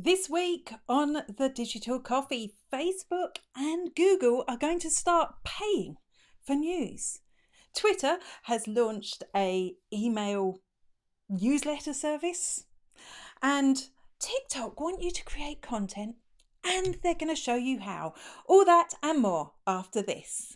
This week on the Digital Coffee, Facebook and Google are going to start paying for news. Twitter has launched a email newsletter service, and TikTok want you to create content, and they're going to show you how. All that and more after this.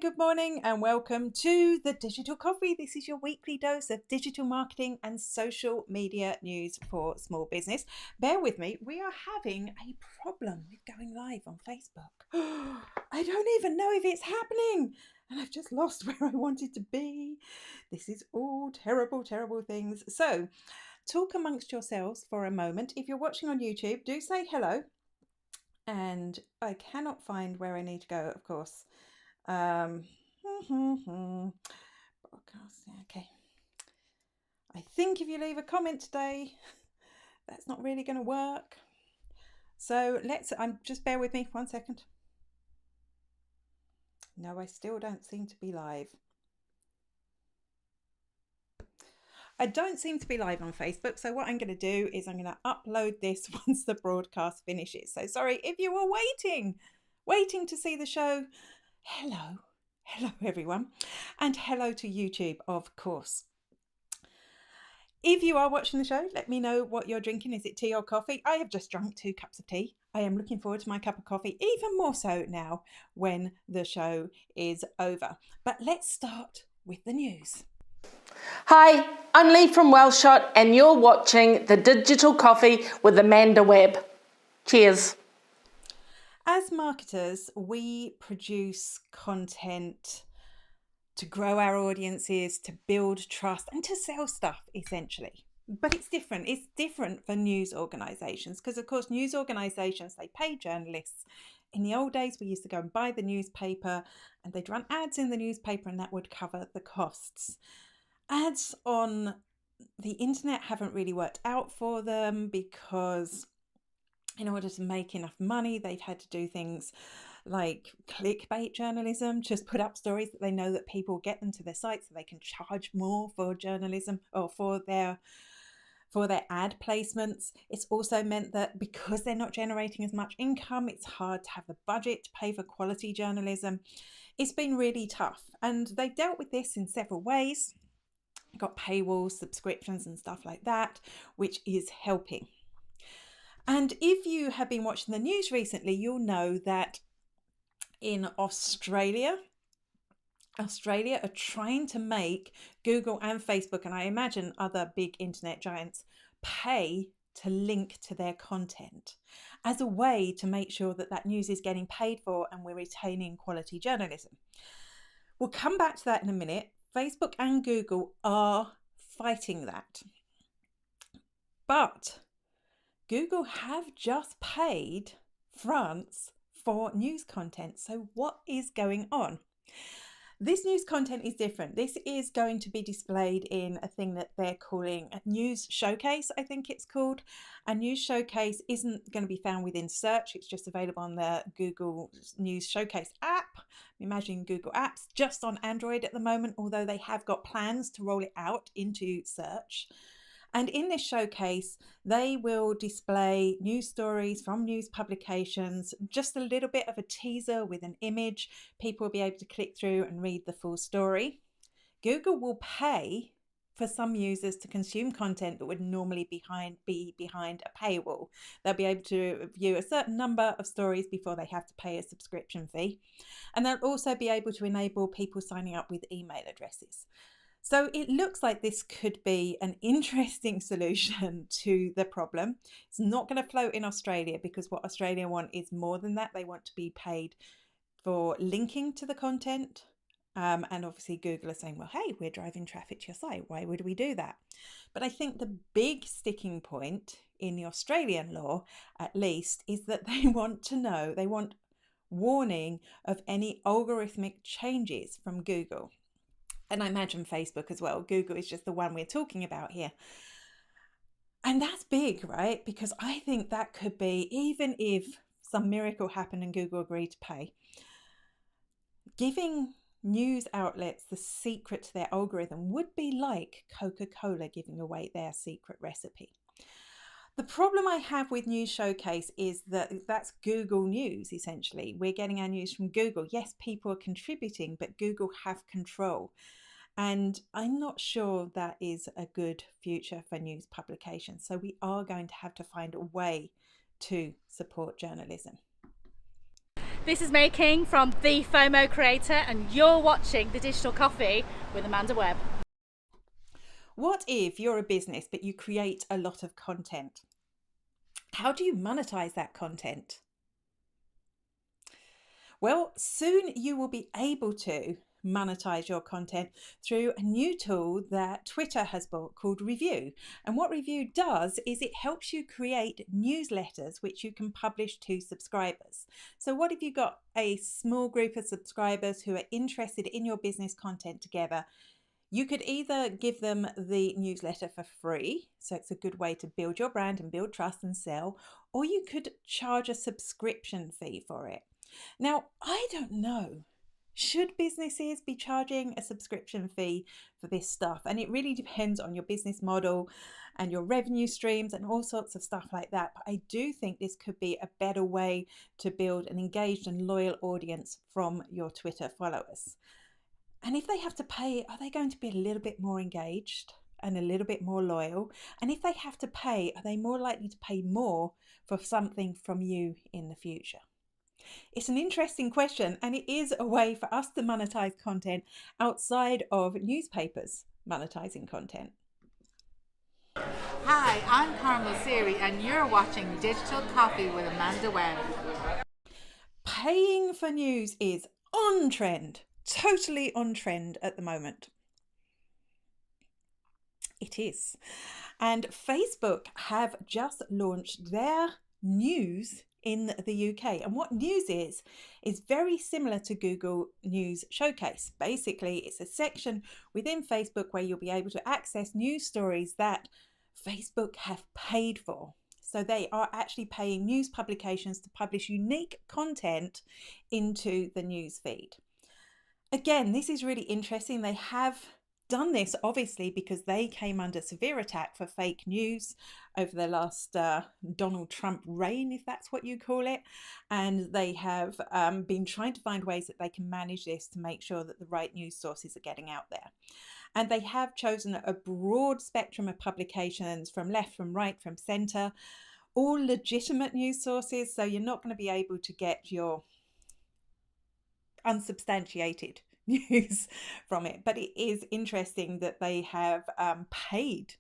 Good morning, and welcome to the Digital Coffee. This is your weekly dose of digital marketing and social media news for small business. Bear with me, we are having a problem with going live on Facebook. I don't even know if it's happening, and I've just lost where I wanted to be. This is all terrible, terrible things. So, talk amongst yourselves for a moment. If you're watching on YouTube, do say hello. And I cannot find where I need to go, of course. Broadcast. Okay. I think if you leave a comment today, that's not really going to work. So just bear with me 1 second. No, I still don't seem to be live. I don't seem to be live on Facebook, so what I'm going to do is I'm going to upload this once the broadcast finishes. So sorry if you were waiting to see the show. Hello everyone, and hello to YouTube, of course. If you are watching the show, let me know what you're drinking. Is it tea or coffee? I have just drunk 2 cups of tea. I am looking forward to my cup of coffee, even more so now when the show is over. But let's start with the news. Hi, I'm Lee from Wellshot, and you're watching the Digital Coffee with Amanda Webb. Cheers. As marketers, we produce content to grow our audiences, to build trust, and to sell stuff, essentially. But it's different. It's different for news organisations because, of course, news organisations, they pay journalists. In the old days, we used to go and buy the newspaper and they'd run ads in the newspaper and that would cover the costs. Ads on the internet haven't really worked out for them because in order to make enough money, they've had to do things like clickbait journalism, just put up stories that they know that people get them to their site so they can charge more for journalism or for their ad placements. It's also meant that because they're not generating as much income, it's hard to have the budget to pay for quality journalism. It's been really tough, and they've dealt with this in several ways. Got paywalls, subscriptions and stuff like that, which is helping. And if you have been watching the news recently, you'll know that in Australia are trying to make Google and Facebook, and I imagine other big internet giants, pay to link to their content as a way to make sure that that news is getting paid for and we're retaining quality journalism. We'll come back to that in a minute. Facebook and Google are fighting that. But Google have just paid France for news content. So what is going on? This news content is different. This is going to be displayed in a thing that they're calling a news showcase, I think it's called. A news showcase isn't going to be found within search. It's just available on the Google News Showcase app. Imagine Google Apps, just on Android at the moment, although they have got plans to roll it out into search. And in this showcase, they will display news stories from news publications, just a little bit of a teaser with an image. People will be able to click through and read the full story. Google will pay for some users to consume content that would normally be behind a paywall. They'll be able to view a certain number of stories before they have to pay a subscription fee. And they'll also be able to enable people signing up with email addresses. So it looks like this could be an interesting solution to the problem. It's not going to float in Australia because what Australia want is more than that. They want to be paid for linking to the content. And obviously Google are saying, well, hey, we're driving traffic to your site. Why would we do that? But I think the big sticking point in the Australian law, at least, is that they want warning of any algorithmic changes from Google. And I imagine Facebook as well. Google is just the one we're talking about here. And that's big, right? Because I think that could be, even if some miracle happened and Google agreed to pay, giving news outlets the secret to their algorithm would be like Coca-Cola giving away their secret recipe. The problem I have with News Showcase is that that's Google News, essentially. We're getting our news from Google. Yes, people are contributing, but Google have control. And I'm not sure that is a good future for news publication. So we are going to have to find a way to support journalism. This is May King from The FOMO Creator, and you're watching The Digital Coffee with Amanda Webb. What if you're a business but you create a lot of content? How do you monetize that content? Well, soon you will be able to monetize your content through a new tool that Twitter has bought called Review. And what Review does is it helps you create newsletters which you can publish to subscribers. So what if you got a small group of subscribers who are interested in your business content together? You could either give them the newsletter for free, so it's a good way to build your brand and build trust and sell, or you could charge a subscription fee for it. Now, I don't know. Should businesses be charging a subscription fee for this stuff? And it really depends on your business model and your revenue streams and all sorts of stuff like that. But I do think this could be a better way to build an engaged and loyal audience from your Twitter followers. And if they have to pay, are they going to be a little bit more engaged and a little bit more loyal? And if they have to pay, are they more likely to pay more for something from you in the future? It's an interesting question, and it is a way for us to monetize content outside of newspapers monetizing content. Hi, I'm Carmel Siri, and you're watching Digital Coffee with Amanda Webb. Paying for news is on trend. Totally on trend at the moment. It is. And Facebook have just launched their news in the UK. And what news is very similar to Google News Showcase. Basically, it's a section within Facebook where you'll be able to access news stories that Facebook have paid for. So they are actually paying news publications to publish unique content into the news feed. Again, this is really interesting. They have done this obviously because they came under severe attack for fake news over the last Donald Trump reign, if that's what you call it. And they have been trying to find ways that they can manage this to make sure that the right news sources are getting out there. And they have chosen a broad spectrum of publications from left, from right, from centre, all legitimate news sources. So you're not going to be able to get your unsubstantiated news from it. But it is interesting that they have paid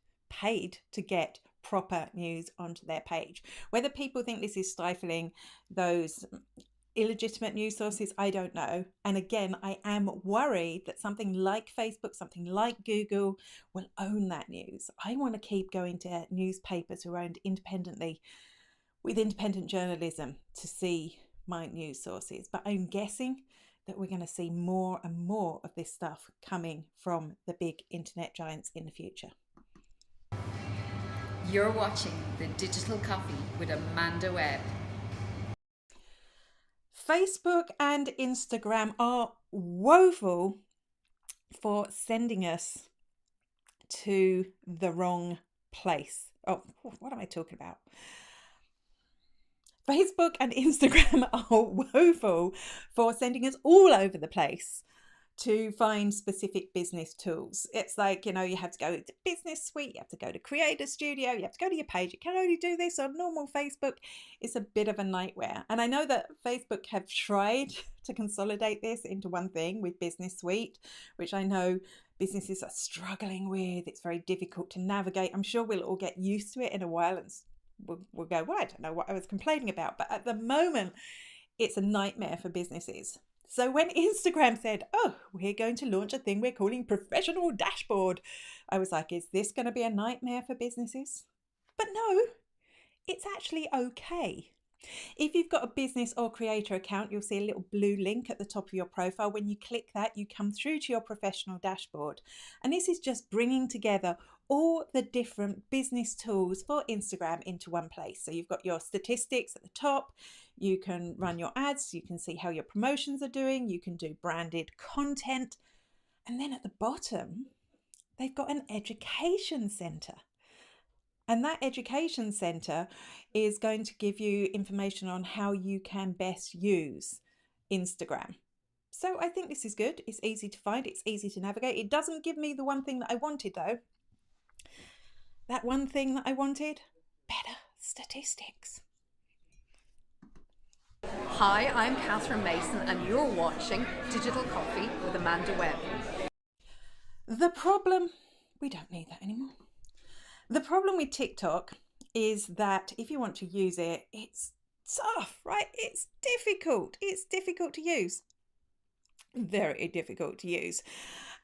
to get proper news onto their page. Whether people think this is stifling those illegitimate news sources, I don't know. And again, I am worried that something like Facebook, something like Google will own that news. I want to keep going to newspapers who are owned independently with independent journalism to see my news sources. But I'm guessing that we're going to see more and more of this stuff coming from the big internet giants in the future. You're watching The Digital Coffee with Amanda Webb. Facebook and Instagram are woeful for sending us to the wrong place. Oh, what am I talking about? Facebook and Instagram are woeful for sending us all over the place to find specific business tools. It's like, you have to go to Business Suite, you have to go to Creator Studio, you have to go to your page. You can only do this on normal Facebook. It's a bit of a nightmare. And I know that Facebook have tried to consolidate this into one thing with Business Suite, which I know businesses are struggling with. It's very difficult to navigate. I'm sure we'll all get used to it in a while and we'll go, well, I don't know what I was complaining about. But at the moment, it's a nightmare for businesses. So when Instagram said, oh, we're going to launch a thing we're calling Professional Dashboard, I was like, is this going to be a nightmare for businesses? But no, it's actually okay. If you've got a business or creator account, you'll see a little blue link at the top of your profile. When you click that, you come through to your professional dashboard. And this is just bringing together all the different business tools for Instagram into one place. So you've got your statistics at the top, you can run your ads, you can see how your promotions are doing, you can do branded content. And then at the bottom, they've got an education center. And that education center is going to give you information on how you can best use Instagram. So I think this is good. It's easy to find. It's easy to navigate. It doesn't give me the one thing that I wanted, though. That one thing that I wanted, better statistics. Hi, I'm Catherine Mason, and you're watching Digital Coffee with Amanda Webb. The problem, we don't need that anymore. The problem with TikTok is that if you want to use it, it's tough, right? It's difficult. It's difficult to use. Very difficult to use.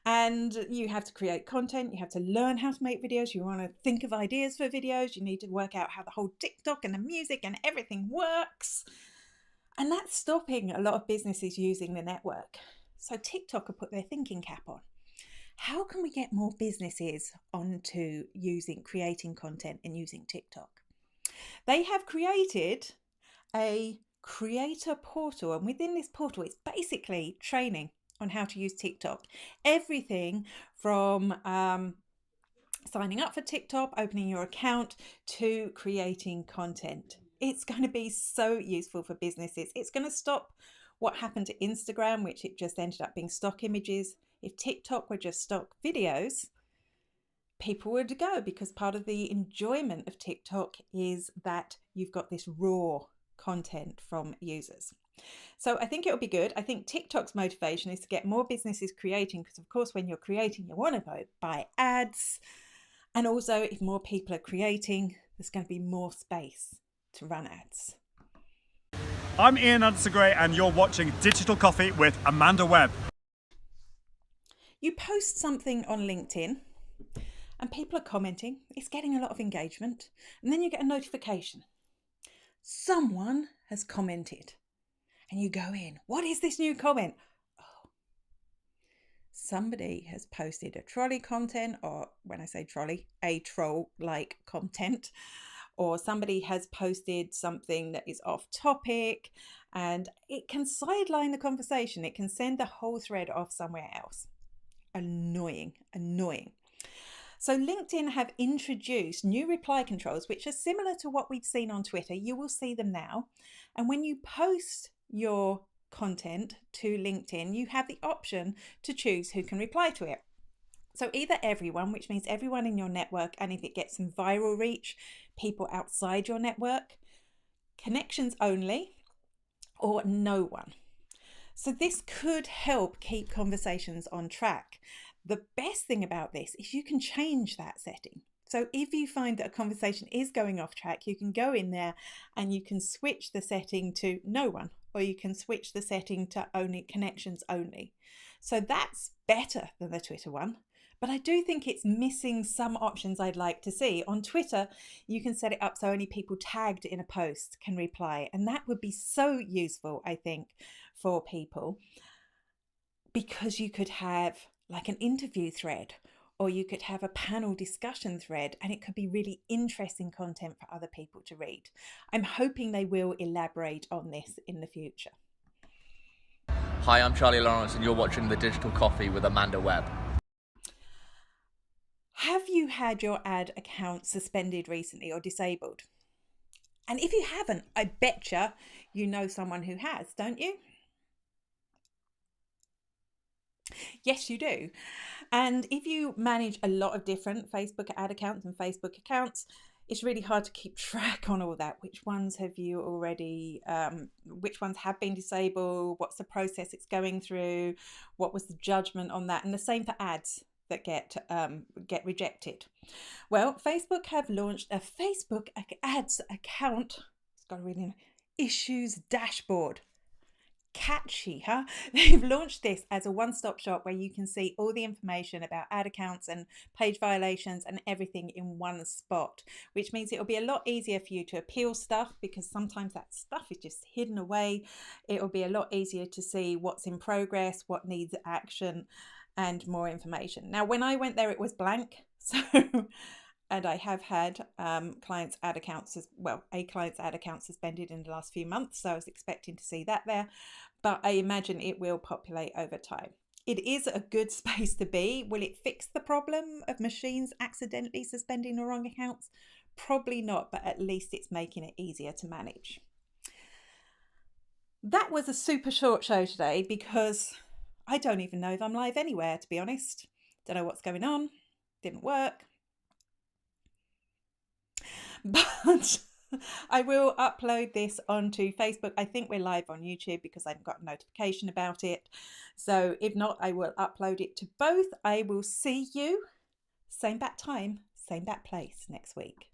And you have to create content. You have to learn how to make videos. You want to think of ideas for videos. You need to work out how the whole TikTok and the music and everything works. And that's stopping a lot of businesses using the network. So TikTok have put their thinking cap on. How can we get more businesses onto creating content and using TikTok? They have created a creator portal, and within this portal, it's basically training on how to use TikTok. Everything from signing up for TikTok, opening your account, to creating content. It's going to be so useful for businesses. It's going to stop what happened to Instagram, which it just ended up being stock images. If TikTok were just stock videos, people would go, because part of the enjoyment of TikTok is that you've got this raw content from users. So I think it'll be good. I think TikTok's motivation is to get more businesses creating, because of course when you're creating you want to buy ads, and also if more people are creating, there's going to be more space to run ads. I'm Ian Undersegray and you're watching Digital Coffee with Amanda Webb. You post something on LinkedIn and people are commenting, it's getting a lot of engagement, and then you get a notification. Someone has commented, and you go in. What is this new comment? Oh, somebody has posted a trolley content, or when I say trolley, a troll-like content, or somebody has posted something that is off topic, and it can sideline the conversation. It can send the whole thread off somewhere else. Annoying. So LinkedIn have introduced new reply controls, which are similar to what we've seen on Twitter. You will see them now. And when you post your content to LinkedIn, you have the option to choose who can reply to it. So either everyone, which means everyone in your network, and if it gets some viral reach, people outside your network, connections only, or no one. So this could help keep conversations on track. The best thing about this is you can change that setting. So if you find that a conversation is going off track, you can go in there and you can switch the setting to no one, or you can switch the setting to only connections only. So that's better than the Twitter one. But I do think it's missing some options I'd like to see. On Twitter, you can set it up so only people tagged in a post can reply. And that would be so useful, I think, for people, because you could have like an interview thread, or you could have a panel discussion thread, and it could be really interesting content for other people to read. I'm hoping they will elaborate on this in the future. Hi, I'm Charlie Lawrence and you're watching The Digital Coffee with Amanda Webb. Have you had your ad account suspended recently or disabled? And if you haven't, I betcha you know someone who has, don't you? Yes, you do. And if you manage a lot of different Facebook ad accounts and Facebook accounts, it's really hard to keep track on all that. Which ones have you already, which ones have been disabled? What's the process it's going through? What was the judgment on that? And the same for ads that get rejected. Well, Facebook have launched a Facebook ads account. It's got a really issues dashboard. Catchy, huh? They've launched this as a one-stop shop where you can see all the information about ad accounts and page violations and everything in one spot, which means it'll be a lot easier for you to appeal stuff, because sometimes that stuff is just hidden away. It'll be a lot easier to see what's in progress, what needs action, and more information. Now, when I went there, it was blank. So and I have had clients' ad accounts a client's ad account suspended in the last few months. So I was expecting to see that there, but I imagine it will populate over time. It is a good space to be. Will it fix the problem of machines accidentally suspending the wrong accounts? Probably not, but at least it's making it easier to manage. That was a super short show today because I don't even know if I'm live anywhere, to be honest. Don't know what's going on. Didn't work. But I will upload this onto Facebook. I think we're live on YouTube because I've got a notification about it. So if not, I will upload it to both. I will see you same bat time, same bat place next week.